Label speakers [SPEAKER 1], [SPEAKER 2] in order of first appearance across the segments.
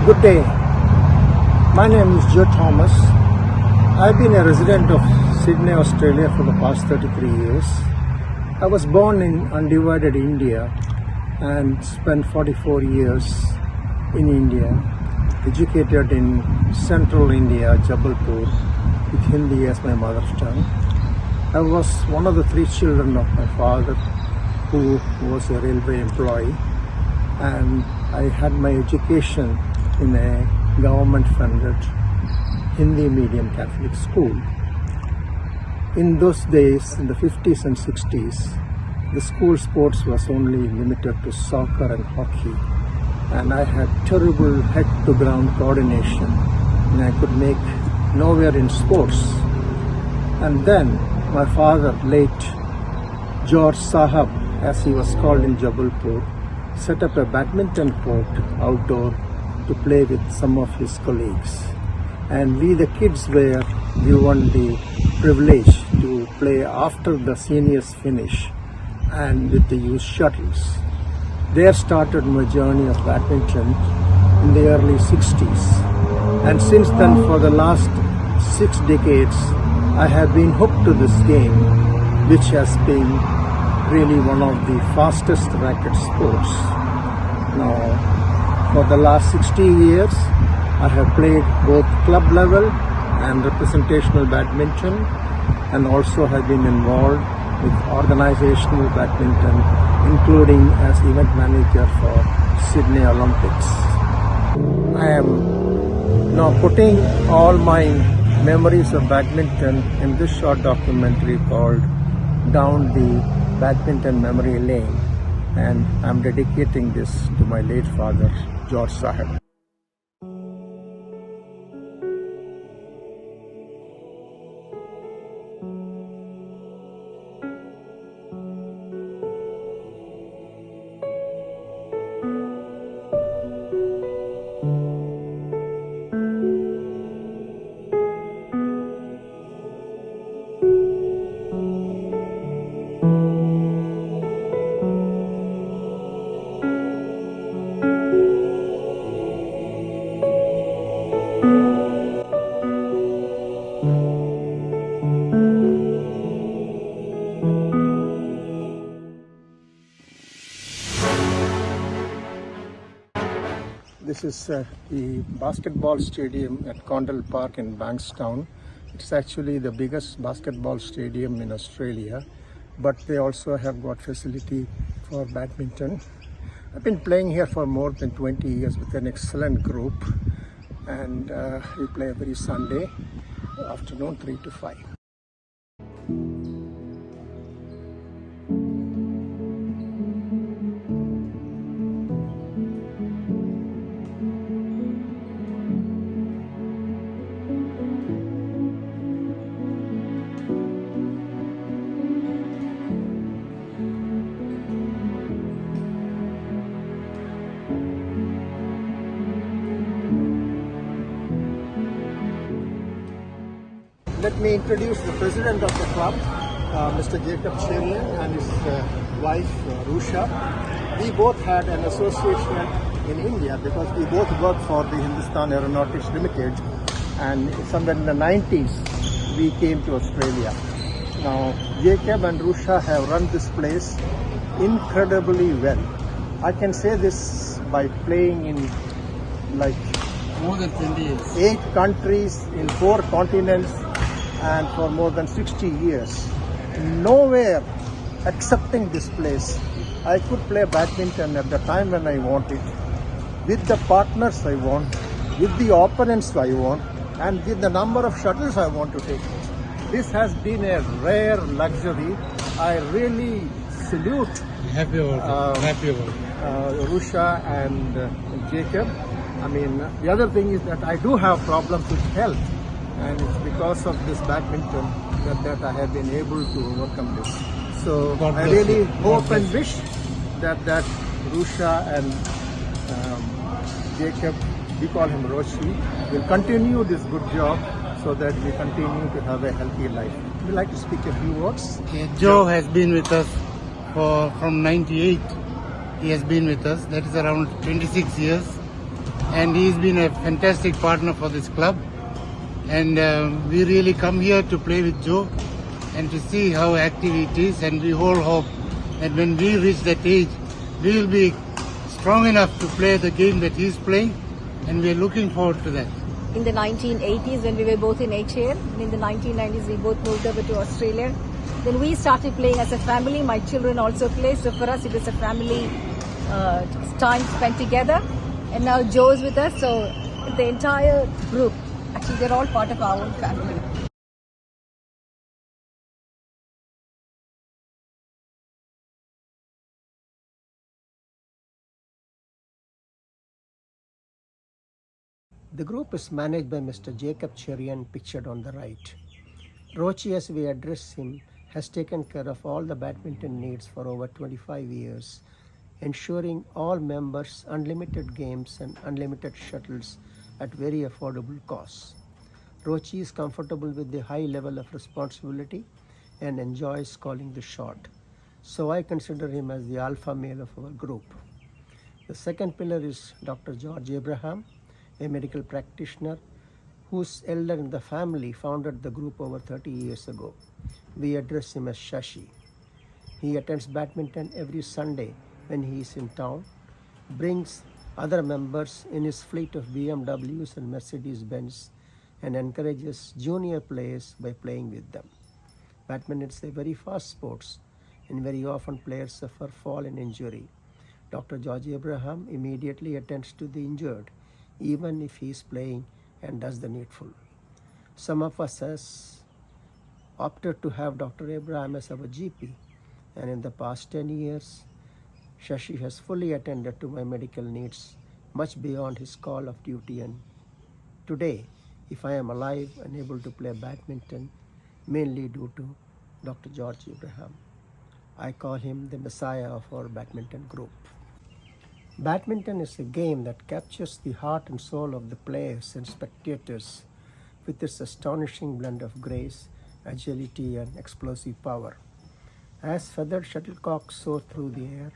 [SPEAKER 1] Good day. My name is Joe Thomas. I've been a resident of Sydney, Australia for the past 33 years. I was born in undivided India and spent 44 years in India, educated in central India, Jabalpur, with Hindi as my mother tongue. I was one of the 3 children of my father, who was a railway employee, and I had my education in a government-funded Hindi medium Catholic school. In those days, in the 50s and 60s, the school sports was only limited to soccer and hockey, and I had terrible head-to-ground coordination, and I could make nowhere in sports. And then my father, late George Sahab, as he was called in Jabalpur, set up a badminton court outdoor to play with some of his colleagues. And we the kids were given the privilege to play after the seniors finish and with the used shuttles. There started my journey of badminton in the early 60s. And since then, for the last 6 decades, I have been hooked to this game, which has been really one of the fastest racket sports. Now, for the last 60 years, I have played both club level and representational badminton, and also have been involved with organizational badminton, including as event manager for Sydney Olympics. I am now putting all my memories of badminton in this short documentary called Down the Badminton Memory Lane, and I'm dedicating this to my late father, George Sahab. This is the basketball stadium at Condell Park in Bankstown. It's actually the biggest basketball stadium in Australia, but they also have got facility for badminton. I've been playing here for more than 20 years with an excellent group, and we play every Sunday afternoon 3 to 5. Let me introduce the president of the club, Mr. Jacob Cherian, and his wife, Rusha. We both had an association in India because we both worked for the Hindustan Aeronautics Limited, and somewhere in the 90s we came to Australia. Now, Jacob and Rusha have run this place incredibly well. I can say this by playing in like
[SPEAKER 2] more than 20 years.
[SPEAKER 1] 8 countries in 4 continents, and for more than 60 years. Nowhere excepting this place I could play badminton at the time when I want it, with the partners I want, with the opponents I want, and with the number of shuttles I want to take. This has been a rare luxury. I really salute
[SPEAKER 2] Happy about
[SPEAKER 1] Rusha and Jacob. I mean, the other thing is that I do have problems with health, and it's because of this badminton that I have been able to overcome this. So I really hope and wish that Rusha and Jacob, we call him Roshi, will continue this good job so that we continue to have a healthy life. Would you like to speak a few words?
[SPEAKER 2] Joe has been with us from 98. He has been with us. That is around 26 years. and he's been a fantastic partner for this club. And we really come here to play with Joe and to see how active it is, and we all hope that when we reach that age, we will be strong enough to play the game that he's playing, and we're looking forward to that.
[SPEAKER 3] In the 1980s, when we were both in HAL, and in the 1990s, we both moved over to Australia. Then we started playing as a family. My children also play, so for us it was a family time spent together. And now Joe's with us, so the entire group, actually they're all part of our own family.
[SPEAKER 1] The group is managed by Mr. Jacob Cherian, pictured on the right. Rochi, as we address him, has taken care of all the badminton needs for over 25 years, ensuring all members unlimited games and unlimited shuttles at very affordable costs. Rochi is comfortable with the high level of responsibility and enjoys calling the shot. So I consider him as the alpha male of our group. The second pillar is Dr. George Abraham, a medical practitioner whose elder in the family founded the group over 30 years ago. We address him as Shashi. He attends badminton every Sunday when he is in town, brings other members in his fleet of BMWs and Mercedes-Benz, and encourages junior players by playing with them. Badminton is a very fast sport, and very often players suffer fall and injury. Dr. George Abraham immediately attends to the injured, even if he is playing, and does the needful. Some of us has opted to have Dr. Abraham as our GP, and in the past 10 years, Shashi has fully attended to my medical needs, much beyond his call of duty. And today, if I am alive and able to play badminton, mainly due to Dr. George Abraham. I call him the messiah of our badminton group. Badminton is a game that captures the heart and soul of the players and spectators with its astonishing blend of grace, agility, and explosive power. As feathered shuttlecocks soar through the air,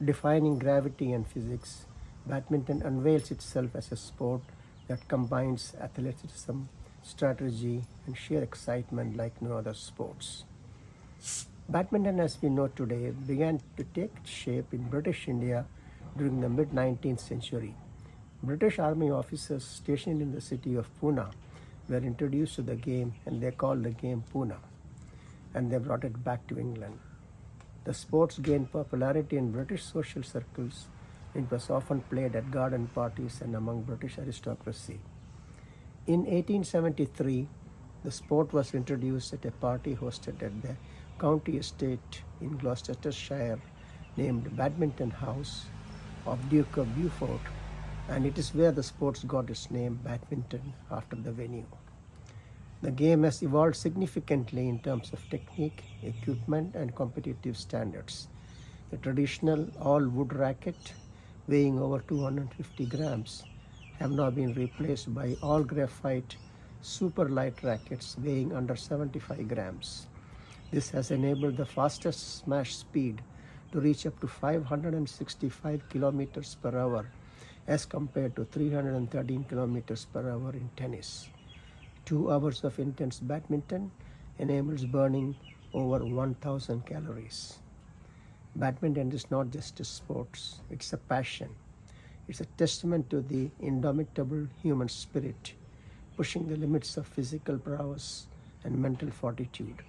[SPEAKER 1] defying gravity and physics, badminton unveils itself as a sport that combines athleticism, strategy, and sheer excitement like no other sports. Badminton, as we know today, began to take shape in British India during the mid-19th century. British Army officers stationed in the city of Pune were introduced to the game, and they called the game Pune, and they brought it back to England. The sports gained popularity in British social circles. It was often played at garden parties and among British aristocracy. In 1873, the sport was introduced at a party hosted at the county estate in Gloucestershire named Badminton House of Duke of Beaufort, and it is where the sports got its name, Badminton, after the venue. The game has evolved significantly in terms of technique, equipment, and competitive standards. The traditional all-wood racket, weighing over 250 grams, have now been replaced by all-graphite super light rackets weighing under 75 grams. This has enabled the fastest smash speed to reach up to 565 kilometers per hour as compared to 313 kilometers per hour in tennis. 2 hours of intense badminton enables burning over 1,000 calories. Badminton is not just a sport, it's a passion. It's a testament to the indomitable human spirit, pushing the limits of physical prowess and mental fortitude.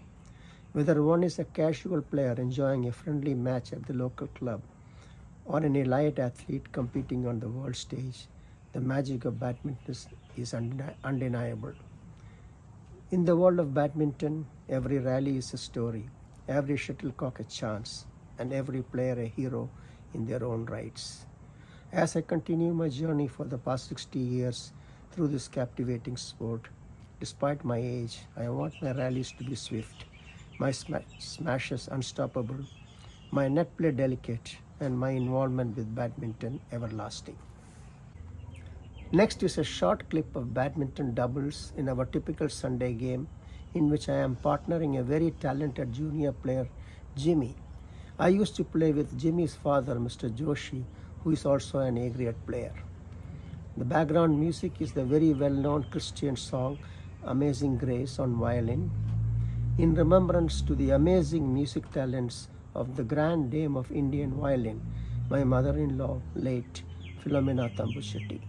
[SPEAKER 1] Whether one is a casual player enjoying a friendly match at the local club or an elite athlete competing on the world stage, the magic of badminton is undeniable. In the world of badminton, every rally is a story, every shuttlecock a chance, and every player a hero in their own rights. As I continue my journey for the past 60 years through this captivating sport, despite my age, I want my rallies to be swift, my smashes unstoppable, my net play delicate, and my involvement with badminton everlasting. Next is a short clip of badminton doubles in our typical Sunday game, in which I am partnering a very talented junior player, Jimmy. I used to play with Jimmy's father, Mr. Joshi, who is also an A-grade player.
[SPEAKER 4] The background music is the very well-known Christian song Amazing Grace on violin, in remembrance to the amazing music talents of the grand dame of Indian violin, my mother-in-law, late Philomena Tambushetty.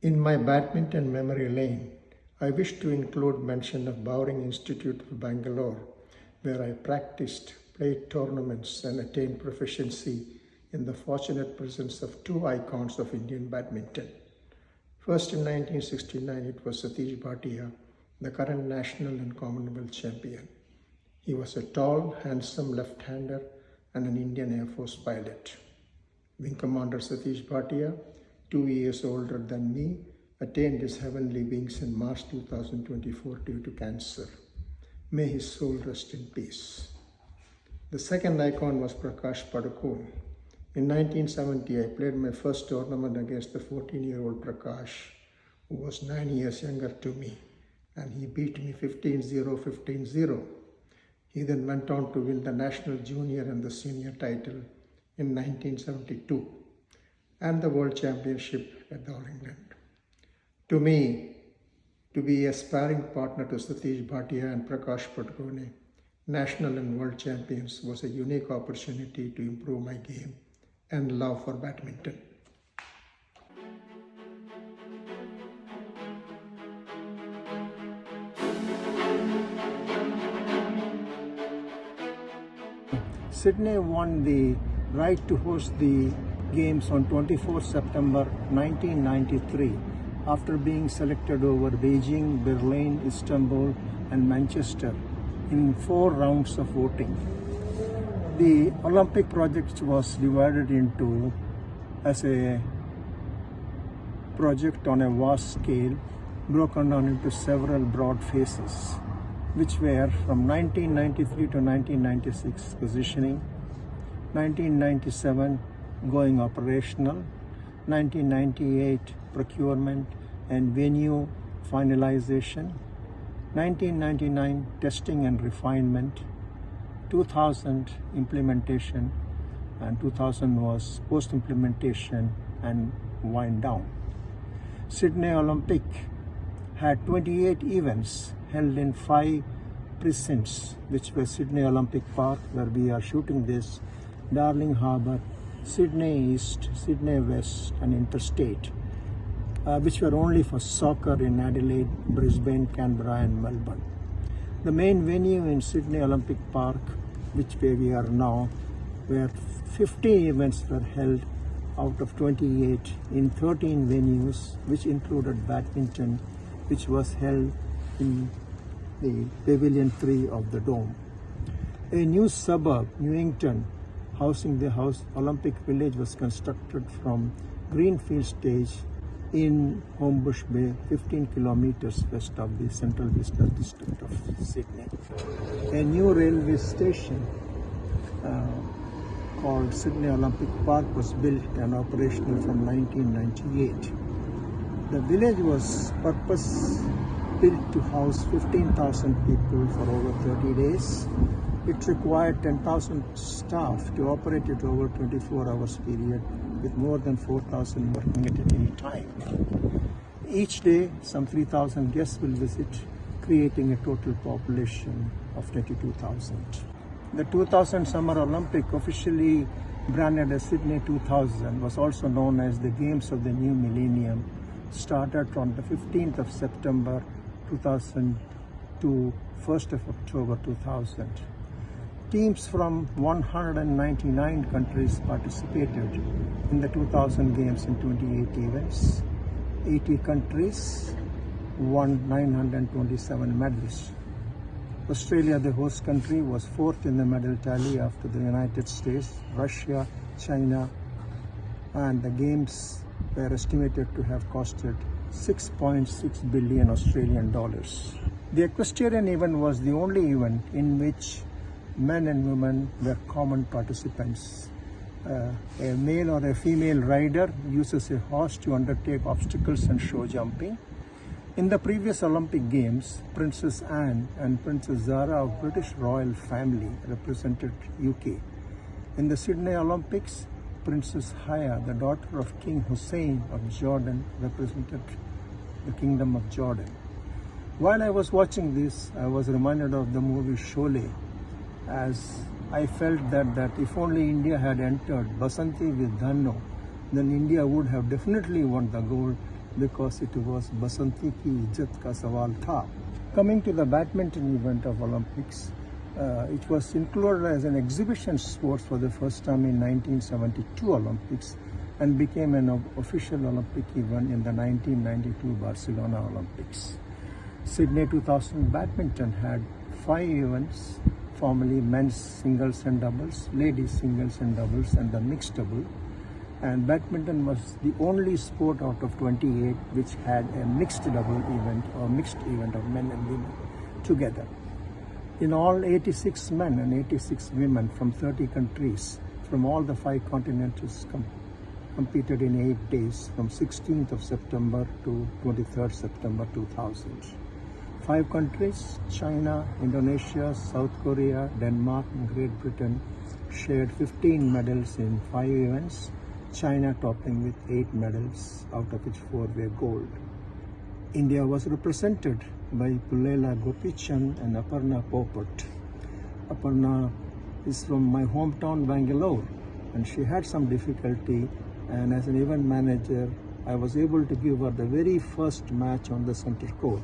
[SPEAKER 1] In my badminton memory lane, I wish to include mention of Bowring Institute of Bangalore, where I practiced, played tournaments and attained proficiency in the fortunate presence of two icons of Indian badminton. First in 1969, it was Satish Bhatia, the current national and Commonwealth champion. He was a tall, handsome left-hander and an Indian Air Force pilot. Wing Commander Satish Bhatia, 2 years older than me, attained his heavenly wings in March 2024 due to cancer. May his soul rest in peace. The second icon was Prakash Padukone. In 1970, I played my first tournament against the 14-year-old Prakash, who was 9 years younger to me, and he beat me 15-0, 15-0. He then went on to win the national junior and the senior title in 1972 and the World Championship at the All England. To me, to be a sparring partner to Satish Bhatia and Prakash Padukone, national and world champions, was a unique opportunity to improve my game and love for badminton. Sydney won the right to host the Games on 24 September 1993 after being selected over Beijing, Berlin, Istanbul and Manchester in 4 rounds of voting. The Olympic project was divided into as a project on a vast scale, broken down into several broad phases, which were from 1993 to 1996 positioning, 1997 going operational, 1998 procurement and venue finalization, 1999 testing and refinement, 2000 implementation, and 2000 was post-implementation and wind down. Sydney Olympic had 28 events held in 5 precincts, which were Sydney Olympic Park, where we are shooting this, Darling Harbour, Sydney East, Sydney West and Interstate. which were only for soccer in Adelaide, Brisbane, Canberra and Melbourne. The main venue in Sydney Olympic Park, where we are now, where 50 events were held out of 28 in 13 venues, which included badminton, which was held in the Pavilion 3 of the Dome. A new suburb, Newington, housing the Olympic Village, was constructed from Greenfield Stage in Homebush Bay, 15 kilometers west of the Central Business District of Sydney. A new railway station called Sydney Olympic Park was built and operational from 1998. The village was purpose-built to house 15,000 people for over 30 days. It required 10,000 staff to operate it over 24 hours period, with more than 4,000 working at any time. Each day, some 3,000 guests will visit, creating a total population of 22,000. The 2000 Summer Olympic, officially branded as Sydney 2000, was also known as the Games of the New Millennium, started on the 15th of September 2000 to 1st of October 2000. Teams from 199 countries participated in the 2000 Games in 28 events. 80 countries won 927 medals. Australia, the host country, was fourth in the medal tally after the United States, Russia, China, and the Games were estimated to have costed 6.6 billion Australian dollars. The equestrian event was the only event in which men and women were common participants. A male or a female rider uses a horse to undertake obstacles and show jumping. In the previous Olympic Games, Princess Anne and Princess Zara of British royal family represented UK. In the Sydney Olympics, Princess Haya, the daughter of King Hussein of Jordan, represented the Kingdom of Jordan. While I was watching this, I was reminded of the movie Sholay, as I felt that if only India had entered Basanti with Dhanno, then India would have definitely won the gold, because it was Basanti ki Ijjat ka sawal tha. Coming to the badminton event of Olympics, it was included as an exhibition sport for the first time in 1972 Olympics and became an official Olympic event in the 1992 Barcelona Olympics. Sydney 2000 badminton had 5 events, formerly men's singles and doubles, ladies singles and doubles, and the mixed double. And badminton was the only sport out of 28 which had a mixed double event or mixed event of men and women together. In all, 86 men and 86 women from 30 countries from all the 5 continents competed in 8 days from 16th of September to 23rd September 2000. 5 countries, China, Indonesia, South Korea, Denmark and Great Britain, shared 15 medals in 5 events, China topping with 8 medals, out of which 4 were gold. India was represented by Pullela Gopichan and Aparna Popat. Aparna is from my hometown Bangalore, and she had some difficulty, and as an event manager, I was able to give her the very first match on the center court,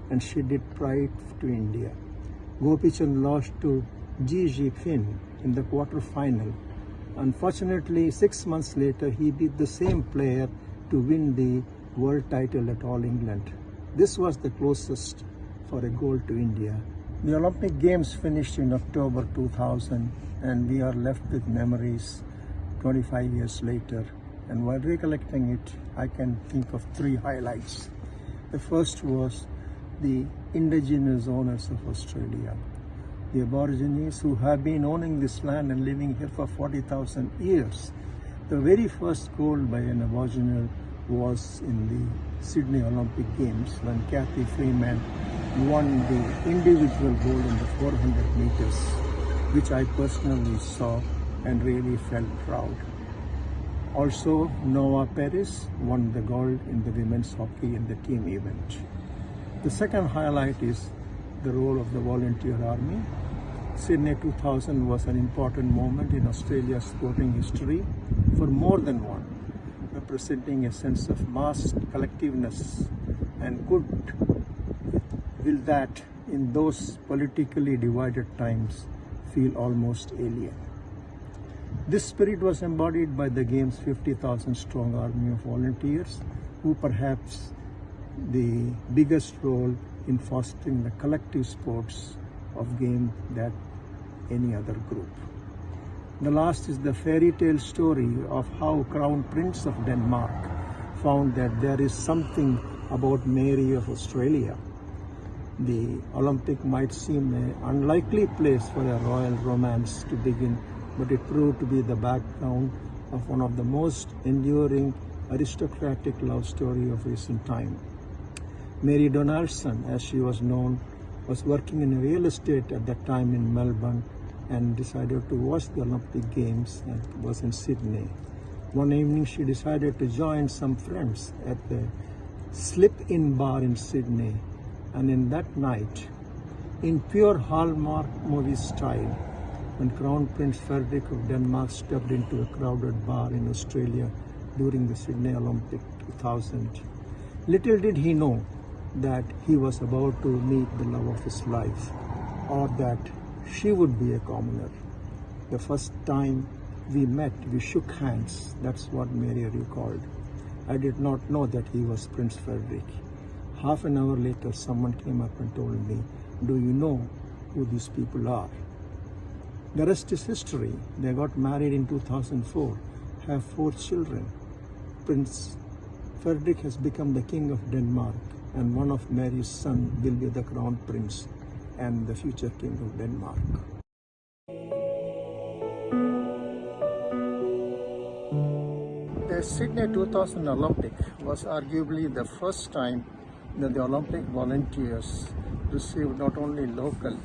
[SPEAKER 1] and she did pride to India. Gopichan lost to Ji Fin in the quarter-final. Unfortunately, 6 months later, he beat the same player to win the world title at All England. This was the closest for a gold to India. The Olympic Games finished in October 2000, and we are left with memories 25 years later. And while recollecting it, I can think of 3 highlights. The first was the indigenous owners of Australia, the Aborigines who have been owning this land and living here for 40,000 years. The very first gold by an Aboriginal was in the Sydney Olympic Games when Kathy Freeman won the individual gold in the 400 meters, which I personally saw and really felt proud. Also, Noah Paris won the gold in the women's hockey in the team event. The second highlight is the role of the volunteer army. Sydney 2000 was an important moment in Australia's sporting history for more than one. representing a sense of mass collectiveness and good will that in those politically divided times feel almost alien. This spirit was embodied by the game's 50,000 strong army of volunteers, who perhaps the biggest role in fostering the collective sports of game that any other group. The last is the fairy tale story of how Crown Prince of Denmark found that there is something about Mary of Australia. The Olympic might seem an unlikely place for a royal romance to begin, but it proved to be the background of one of the most enduring aristocratic love story of recent time. Mary Donaldson, as she was known, was working in real estate at that time in Melbourne and decided to watch the Olympic Games and was in Sydney. One evening she decided to join some friends at the Slip-In bar in Sydney, and in that night, in pure Hallmark movie style, when Crown Prince Frederick of Denmark stepped into a crowded bar in Australia during the Sydney Olympic 2000, little did he know that he was about to meet the love of his life, or that she would be a commoner. The first time we met, we shook hands. That's what Mary recalled. I did not know that he was Prince Frederick. Half an hour later, someone came up and told me, "Do you know who these people are?" The rest is history. They got married in 2004, have 4 children. Prince Frederick has become the King of Denmark, and one of Mary's sons will be the Crown Prince and the future King of Denmark. The Sydney 2000 Olympic was arguably the first time that the Olympic volunteers received not only local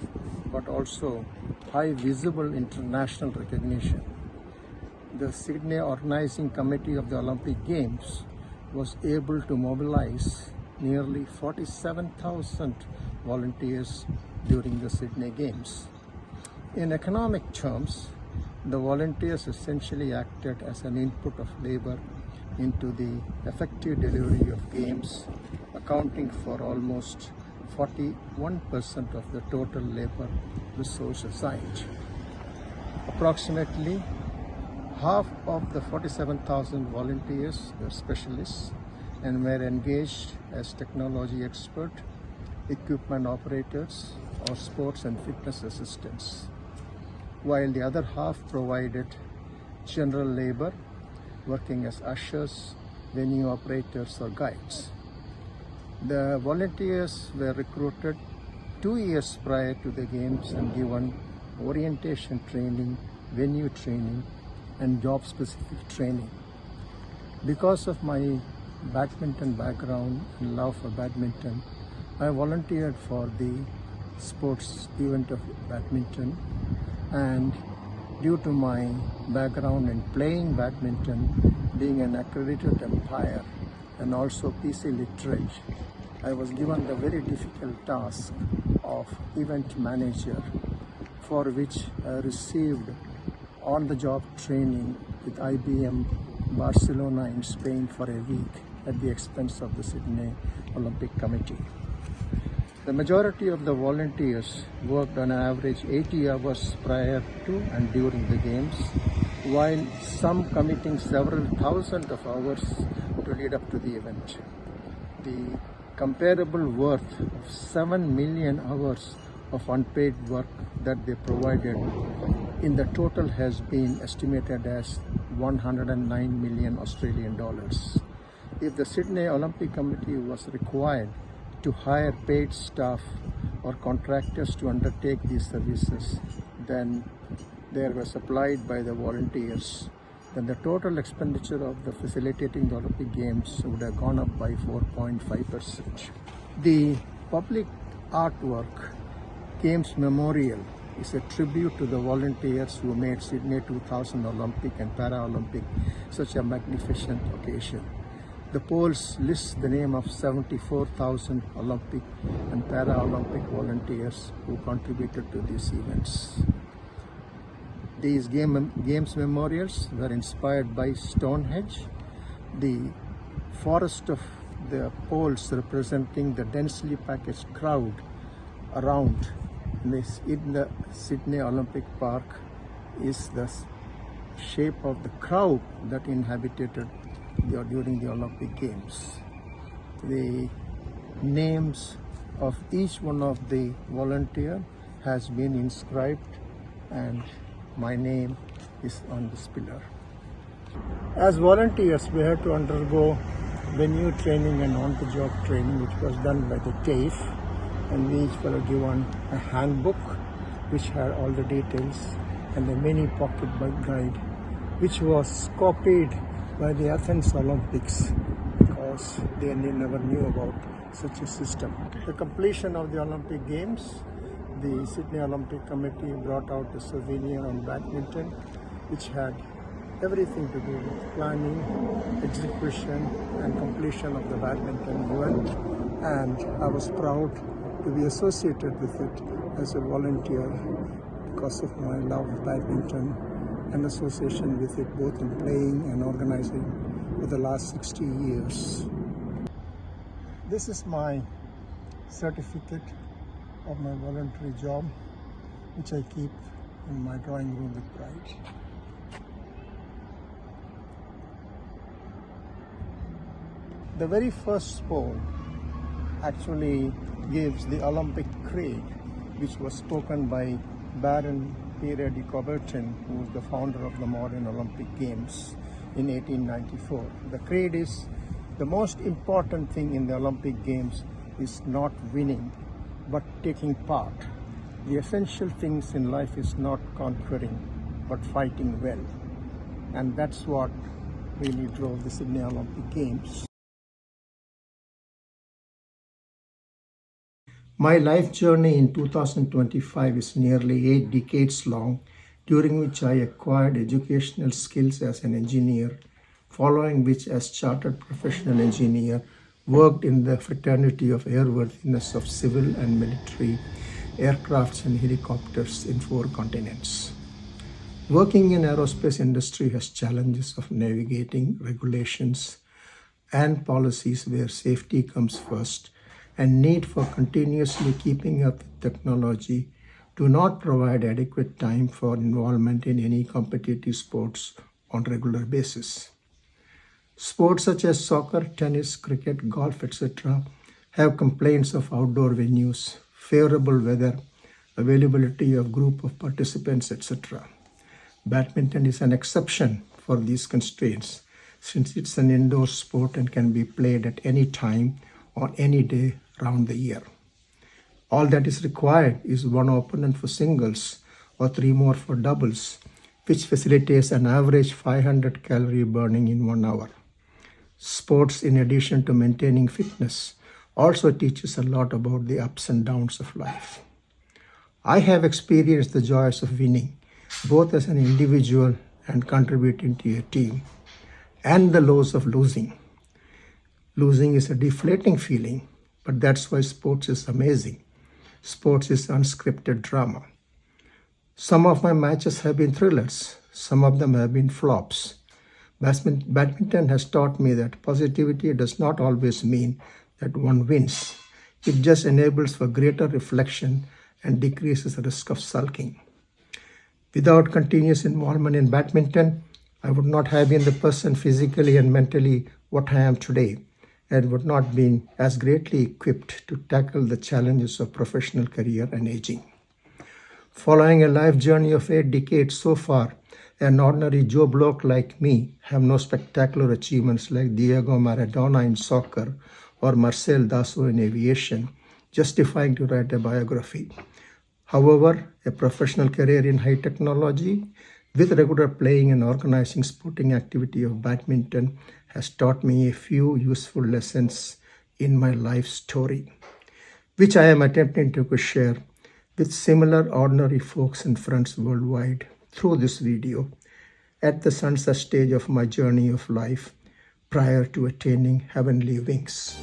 [SPEAKER 1] but also high visible international recognition. The Sydney Organizing Committee of the Olympic Games was able to mobilize nearly 47,000 volunteers during the Sydney Games. In economic terms, the volunteers essentially acted as an input of labor into the effective delivery of games, accounting for almost 41% of the total labor resource assigned. Approximately half of the 47,000 volunteers were specialists and were engaged as technology experts, equipment operators, or sports and fitness assistants, while the other half provided general labor, working as ushers, venue operators, or guides. The volunteers were recruited 2 years prior to the games and given orientation training, venue training, and job-specific training. Because of my badminton background and love for badminton, I volunteered for the sports event of badminton, and due to my background in playing badminton, being an accredited umpire and also PC literate, I was given the very difficult task of event manager, for which I received on-the-job training with IBM Barcelona in Spain for a week at the expense of the Sydney Olympic Committee. The majority of the volunteers worked on average 80 hours prior to and during the games, while some committing several thousand of hours to lead up to the event. The comparable worth of 7 million hours of unpaid work that they provided in the total has been estimated as 109 million Australian dollars. If the Sydney Olympic Committee was required to hire paid staff or contractors to undertake these services, then they were supplied by the volunteers, then the total expenditure of the facilitating the Olympic Games would have gone up by 4.5%. The public artwork Games Memorial is a tribute to the volunteers who made Sydney 2000 Olympic and Paralympic such a magnificent occasion. The polls list the name of 74,000 Olympic and Paralympic volunteers who contributed to these events. These games memorials were inspired by Stonehenge, the forest of the poles representing the densely packaged crowd around this in the Sydney Olympic Park is the shape of the crowd that inhabited during the Olympic Games. The names of each one of the volunteer has been inscribed, and my name is on this pillar. As volunteers, we had to undergo venue training and on-the-job training, which was done by the TAFE, and we each were given a handbook which had all the details and a mini pocket guide, which was copied by the Athens Olympics because they never knew about such a system. The completion of the Olympic Games, the Sydney Olympic Committee brought out a souvenir on badminton, which had everything to do with planning, execution, and completion of the badminton event. And I was proud to be associated with it as a volunteer because of my love of badminton and association with it both in playing and organizing for the last 60 years. This is my certificate of my voluntary job, which I keep in my drawing room with pride. The very first poem actually gives the Olympic creed, which was spoken by Baron Pierre de Coubertin, who was the founder of the modern Olympic Games in 1894. The creed is, the most important thing in the Olympic Games is not winning, but taking part. The essential things in life is not conquering, but fighting well. And that's what really drove the Sydney Olympic Games. My life journey in 2025 is nearly 8 decades long, during which I acquired educational skills as an engineer, following which as chartered professional engineer, worked in the fraternity of airworthiness of civil and military aircrafts and helicopters in 4 continents. Working in aerospace industry has challenges of navigating regulations and policies where safety comes first, and need for continuously keeping up with technology do not provide adequate time for involvement in any competitive sports on regular basis. Sports such as soccer, tennis, cricket, golf, etc. have complaints of outdoor venues, favorable weather, availability of group of participants, etc. Badminton is an exception for these constraints, since it's an indoor sport and can be played at any time on any day round the year. All that is required is 1 opponent for singles or 3 more for doubles, which facilitates an average 500 calorie burning in 1 hour. Sports, in addition to maintaining fitness, also teaches a lot about the ups and downs of life. I have experienced the joys of winning, both as an individual and contributing to a team, and the lows of losing. Losing is a deflating feeling, but that's why sports is amazing. Sports is unscripted drama. Some of my matches have been thrillers. Some of them have been flops. Badminton has taught me that positivity does not always mean that one wins. It just enables for greater reflection and decreases the risk of sulking. Without continuous involvement in badminton, I would not have been the person physically and mentally what I am today, and would not be as greatly equipped to tackle the challenges of professional career and aging. Following a life journey of 8 decades so far, an ordinary Joe Bloke like me have no spectacular achievements like Diego Maradona in soccer or Marcel Dassault in aviation, justifying to write a biography. However, a professional career in high technology, with regular playing and organizing sporting activity of badminton, has taught me a few useful lessons in my life story, which I am attempting to share with similar ordinary folks and friends worldwide through this video at the sunset stage of my journey of life prior to attaining heavenly wings.